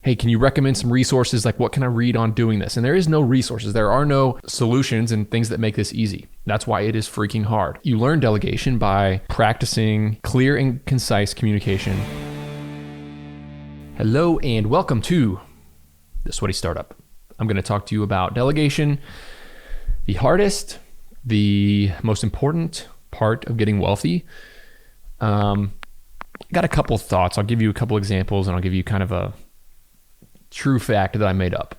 hey, can you recommend some resources? Like, what can I read on doing this? And there is no resources. There are no solutions and things that make this easy. That's why it is freaking hard. You learn delegation by practicing clear and concise communication. Hello and welcome to the Sweaty Startup. I'm going to talk to you about delegation, the hardest, the most important part of getting wealthy. Got a couple thoughts. I'll give you a couple examples and I'll give you kind of a true fact that I made up.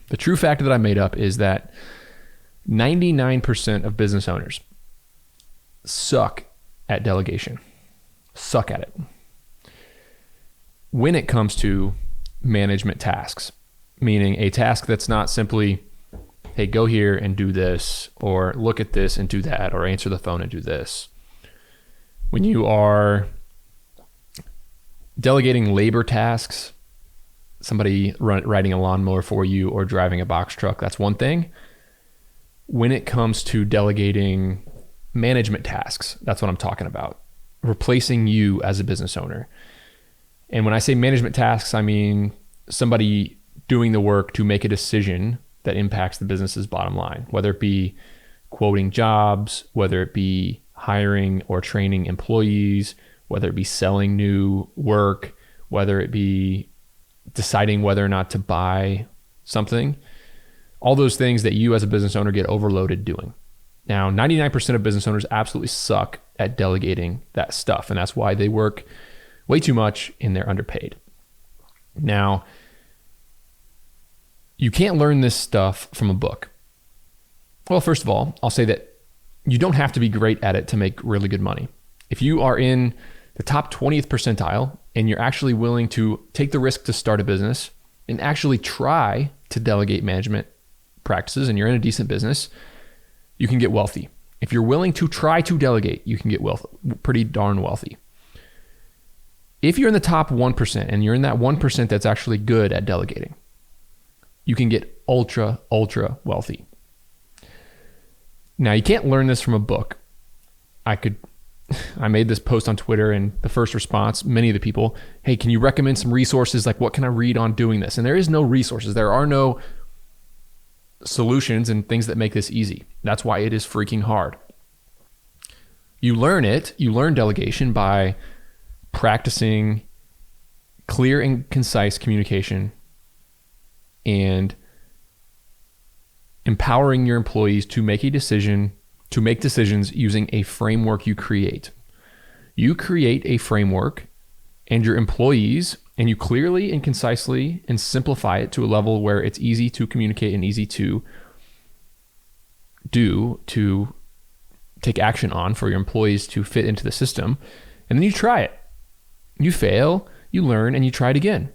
The true fact that I made up is that 99% of business owners suck at delegation. Suck at it. When it comes to management tasks, meaning a task that's not simply, hey, go here and do this, or look at this and do that, or answer the phone and do this. When you are delegating labor tasks, somebody riding a lawnmower for you or driving a box truck, that's one thing. When it comes to delegating management tasks, that's what I'm talking about. Replacing you as a business owner. And when I say management tasks, I mean somebody doing the work to make a decision that impacts the business's bottom line, whether it be quoting jobs, whether it be hiring or training employees, whether it be selling new work, whether it be deciding whether or not to buy something, all those things that you as a business owner get overloaded doing. Now, 99% of business owners absolutely suck at delegating that stuff, and that's why they work way too much and they're underpaid. Now, you can't learn this stuff from a book. Well, first of all, I'll say that you don't have to be great at it to make really good money. If you are in the top 20th percentile and you're actually willing to take the risk to start a business and actually try to delegate management practices and you're in a decent business, you can get wealthy. If you're willing to try to delegate, you can get pretty darn wealthy. If you're in the top 1% and you're in that 1% that's actually good at delegating, you can get ultra wealthy. Now, you can't learn this from a book. I made this post on Twitter and the first response, many of the people, hey, can you recommend some resources? Like, what can I read on doing this? And there is no resources. There are no solutions and things that make this easy. That's why it is freaking hard. You learn delegation by practicing clear and concise communication and empowering your employees to make decisions using a framework you create. You create a framework and your employees, and you clearly and concisely and simplify it to a level where it's easy to communicate and easy to take action on for your employees to fit into the system. And then you try it. You fail, you learn, and you try it again.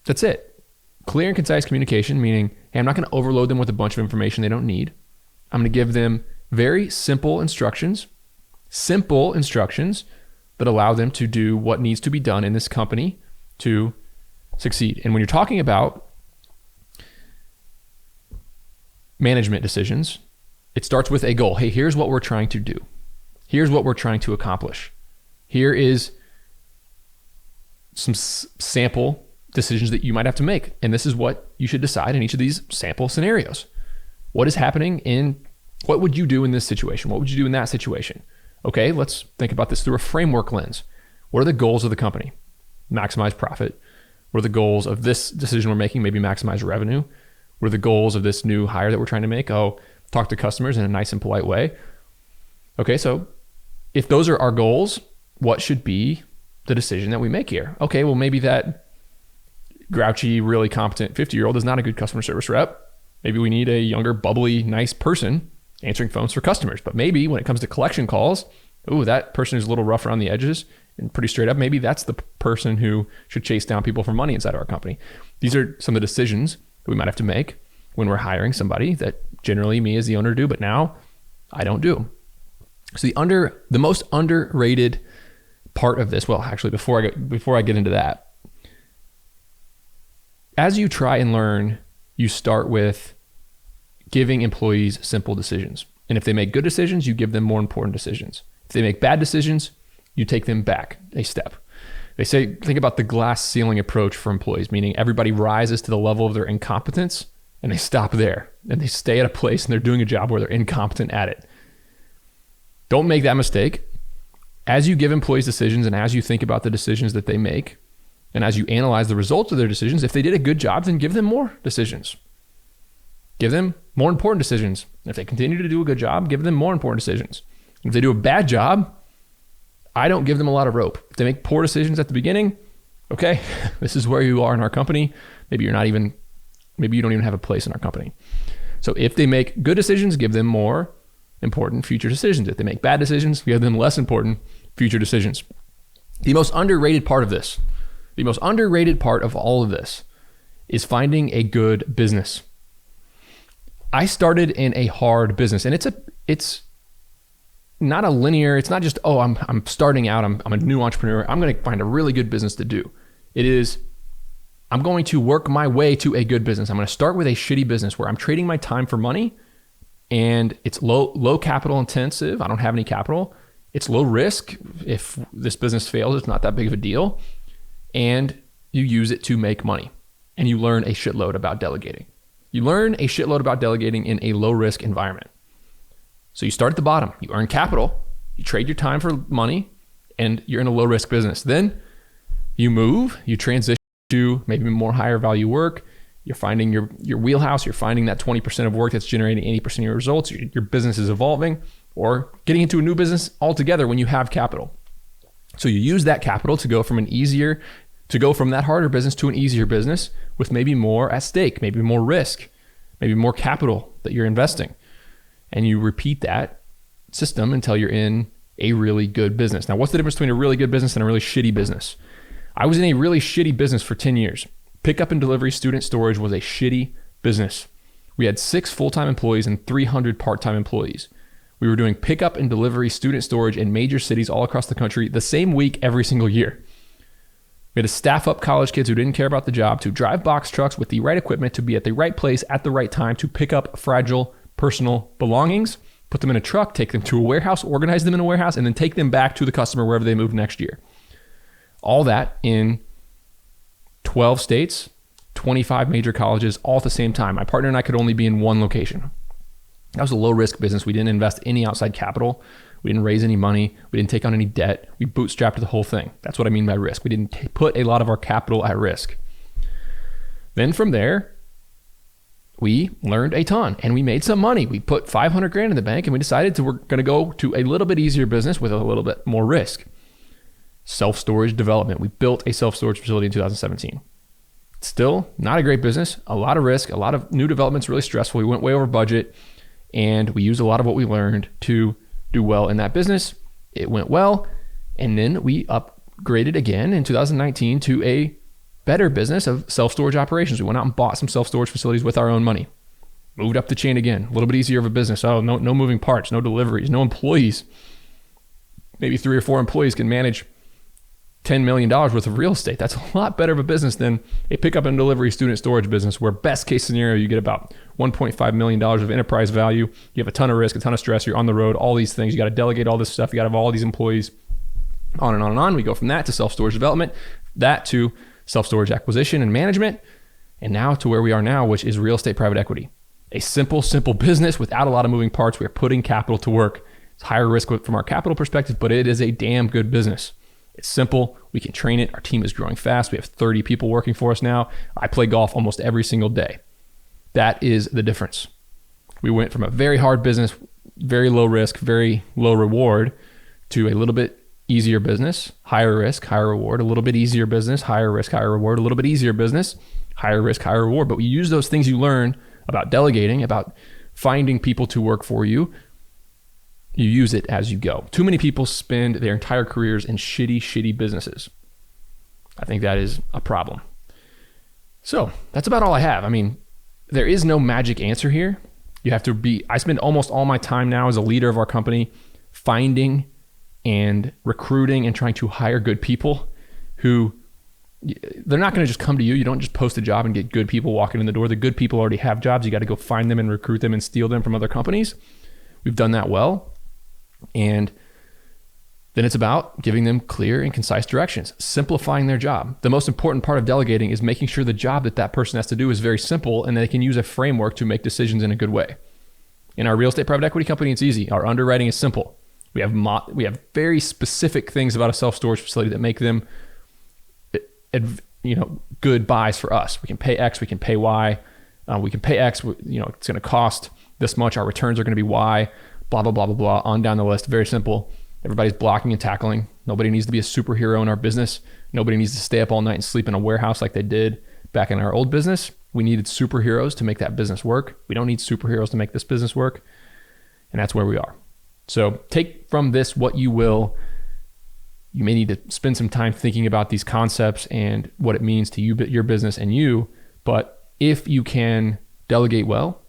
That's it. Clear and concise communication, meaning, hey, I'm not going to overload them with a bunch of information they don't need. I'm going to give them very simple instructions that allow them to do what needs to be done in this company to succeed. And when you're talking about management decisions, it starts with a goal. Hey, here's what we're trying to do. Here's what we're trying to accomplish. Here is some sample decisions that you might have to make. And this is what you should decide in each of these sample scenarios. What is happening what would you do in this situation? What would you do in that situation? Okay, let's think about this through a framework lens. What are the goals of the company? Maximize profit. What are the goals of this decision we're making? Maybe maximize revenue. What are the goals of this new hire that we're trying to make? Oh, talk to customers in a nice and polite way. Okay, so if those are our goals, what should be the decision that we make here? Okay, well, maybe that grouchy, really competent 50-year-old is not a good customer service rep. Maybe we need a younger, bubbly, nice person answering phones for customers. But maybe when it comes to collection calls, that person is a little rough around the edges and pretty straight up. Maybe that's the person who should chase down people for money inside of our company. These are some of the decisions that we might have to make when we're hiring somebody that generally me as the owner do, but now I don't do. So the most underrated part of this, well, actually, before I get into that, as you try and learn, you start with giving employees simple decisions. And if they make good decisions, you give them more important decisions. If they make bad decisions, you take them back a step. They say, think about the glass ceiling approach for employees, meaning everybody rises to the level of their incompetence and they stop there and they stay at a place and they're doing a job where they're incompetent at it. Don't make that mistake. As you give employees decisions and as you think about the decisions that they make, and as you analyze the results of their decisions, if they did a good job, then give them more decisions. Give them more important decisions. If they continue to do a good job, give them more important decisions. If they do a bad job, I don't give them a lot of rope. If they make poor decisions at the beginning, okay, this is where you are in our company. Maybe you don't even have a place in our company. So if they make good decisions, give them more important future decisions. If they make bad decisions, give them less important future decisions. The most underrated part of this, the most underrated part of all of this is finding a good business. I started in a hard business, and it's not a linear, it's not just, oh, I'm starting out, I'm a new entrepreneur, I'm going to find a really good business to do. It is, I'm going to work my way to a good business. I'm going to start with a shitty business where I'm trading my time for money, and it's low capital intensive. I don't have any capital. It's low risk. If this business fails, it's not that big of a deal. And you use it to make money, and you learn a shitload about delegating. You learn a shitload about delegating in a low risk environment. So you start at the bottom, you earn capital, you trade your time for money, and you're in a low risk business. Then you move, you transition to maybe more higher value work. You're finding your wheelhouse, you're finding that 20% of work that's generating 80% of your results. Your business is evolving, or getting into a new business altogether when you have capital. So you use that capital to go from that harder business to an easier business with maybe more at stake, maybe more risk, maybe more capital that you're investing. And you repeat that system until you're in a really good business. Now, what's the difference between a really good business and a really shitty business? I was in a really shitty business for 10 years. Pickup and delivery student storage was a shitty business. We had 6 full-time employees and 300 part-time employees. We were doing pickup and delivery student storage in major cities all across the country the same week every single year. We had to staff up college kids who didn't care about the job to drive box trucks with the right equipment to be at the right place at the right time to pick up fragile personal belongings, put them in a truck, take them to a warehouse, organize them in a warehouse, and then take them back to the customer wherever they move next year. All that in 12 states, 25 major colleges, all at the same time. My partner and I could only be in one location. That was a low risk business. We didn't invest any outside capital. We didn't raise any money. We didn't take on any debt. We bootstrapped the whole thing. That's what I mean by risk. We didn't put a lot of our capital at risk. Then from there, we learned a ton and we made some money. We put $500,000 in the bank and we decided we're going to go to a little bit easier business with a little bit more risk. Self-storage development. We built a self-storage facility in 2017. Still not a great business, a lot of risk, a lot of new developments, really stressful. We went way over budget and we used a lot of what we learned to do well in that business. It went well. And then we upgraded again in 2019 to a better business of self-storage operations. We went out and bought some self-storage facilities with our own money. Moved up the chain again, a little bit easier of a business. Oh, no moving parts, no deliveries, no employees. Maybe 3 or 4 employees can manage $10 million worth of real estate. That's a lot better of a business than a pickup and delivery student storage business where best case scenario, you get about $1.5 million of enterprise value. You have a ton of risk, a ton of stress. You're on the road, all these things. You got to delegate all this stuff. You got to have all these employees, on and on and on. We go from that to self-storage development, that to self-storage acquisition and management, and now to where we are now, which is real estate private equity. A simple business without a lot of moving parts. We are putting capital to work. It's higher risk from our capital perspective, but it is a damn good business. It's simple. We can train it. Our team is growing fast. We have 30 people working for us now. I play golf almost every single day. That is the difference. We went from a very hard business, very low risk, very low reward, to a little bit easier business, higher risk, higher reward, a little bit easier business, higher risk, higher reward, a little bit easier business, higher risk, higher reward. But we use those things you learn about delegating, about finding people to work for you. You use it as you go. Too many people spend their entire careers in shitty businesses. I think that is a problem. So that's about all I have. I mean, there is no magic answer here. I spend almost all my time now as a leader of our company finding and recruiting and trying to hire good people who, they're not going to just come to you. You don't just post a job and get good people walking in the door. The good people already have jobs. You got to go find them and recruit them and steal them from other companies. We've done that well. And Then it's about giving them clear and concise directions, simplifying their job. The most important part of delegating is making sure the job that person has to do is very simple and they can use a framework to make decisions in a good way. In our real estate private equity company, it's easy. Our underwriting is simple. We have very specific things about a self-storage facility that make them, good buys for us. We can pay X, we can pay Y. We can pay X, it's going to cost this much. Our returns are going to be Y, blah, blah, blah, blah, blah, on down the list. Very simple. Everybody's blocking and tackling. Nobody needs to be a superhero in our business. Nobody needs to stay up all night and sleep in a warehouse like they did back in our old business. We needed superheroes to make that business work. We don't need superheroes to make this business work. And that's where we are. So take from this what you will. You may need to spend some time thinking about these concepts and what it means to you, your business and you. But if you can delegate well,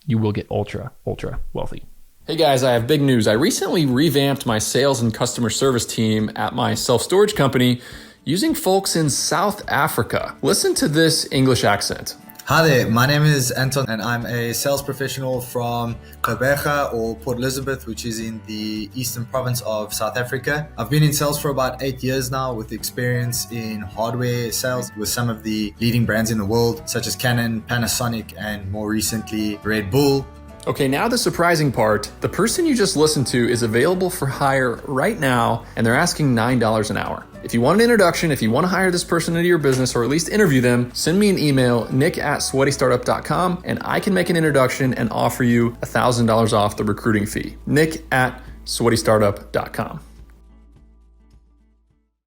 you will get ultra, ultra wealthy. Hey guys, I have big news. I recently revamped my sales and customer service team at my self-storage company using folks in South Africa. Listen to this English accent. Hi there, my name is Anton and I'm a sales professional from Gqeberha or Port Elizabeth, which is in the eastern province of South Africa. I've been in sales for about 8 years now with experience in hardware sales with some of the leading brands in the world, such as Canon, Panasonic, and more recently, Red Bull. Okay, now the surprising part. The person you just listened to is available for hire right now, and they're asking $9 an hour. If you want an introduction, if you want to hire this person into your business or at least interview them, send me an email, nick@sweatystartup.com, and I can make an introduction and offer you $1,000 off the recruiting fee. nick@sweatystartup.com.